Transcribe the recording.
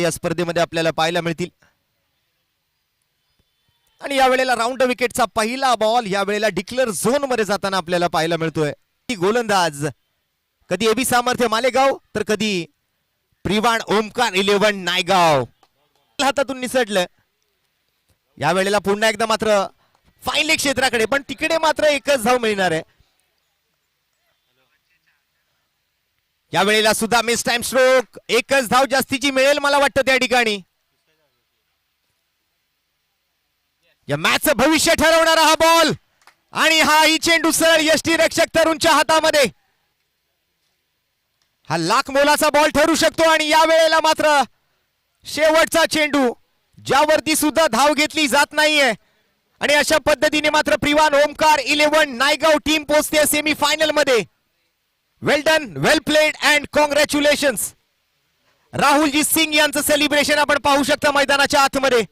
या स्पर्धेमध्ये आपल्याला पाहायला मिळतील. आणि यावेळेला राऊंड विकेटचा पहिला बॉल यावेळेला डिक्लेअर झोन मध्ये जाताना आपल्याला पाहायला मिळतोय. गोलंदाज कधी एबी सामर्थ्य मालेगाव तर कधी प्रिवाण ओमकार 11 नायगाव हातातून निसटलं. यावेळेला पुन्हा एकदा मात्र फाईन लेग क्षेत्राकडे, पण तिकडे मात्र एकच धाव मिळणार आहे. यावेळेला सुद्धा मिस टाइम स्ट्रोक, एकच धाव जास्तीची मिळेल मला वाटतं त्या ठिकाणी. या मॅचचं भविष्य ठरवणारा हा बॉल आणि हा ही चेंडू सरळ यष्टीरक्षक तरुणच्या हातामध्ये. हा लाख मोलाचा बॉल ठरू शकतो आणि या वेळेला मात्र शेवटचा चेंडू ज्यावरती सुद्धा धाव घेतली जात नाहीये आणि अशा पद्धतीने मात्र प्रिवान ओमकार 11 नायगाव टीम पोहोचते सेमी फायनल मध्ये. वेल done, well played and congratulations. Rahulji Singh यांचं सेलिब्रेशन आपण पाहू शकता मैदानाच्या आतमध्ये.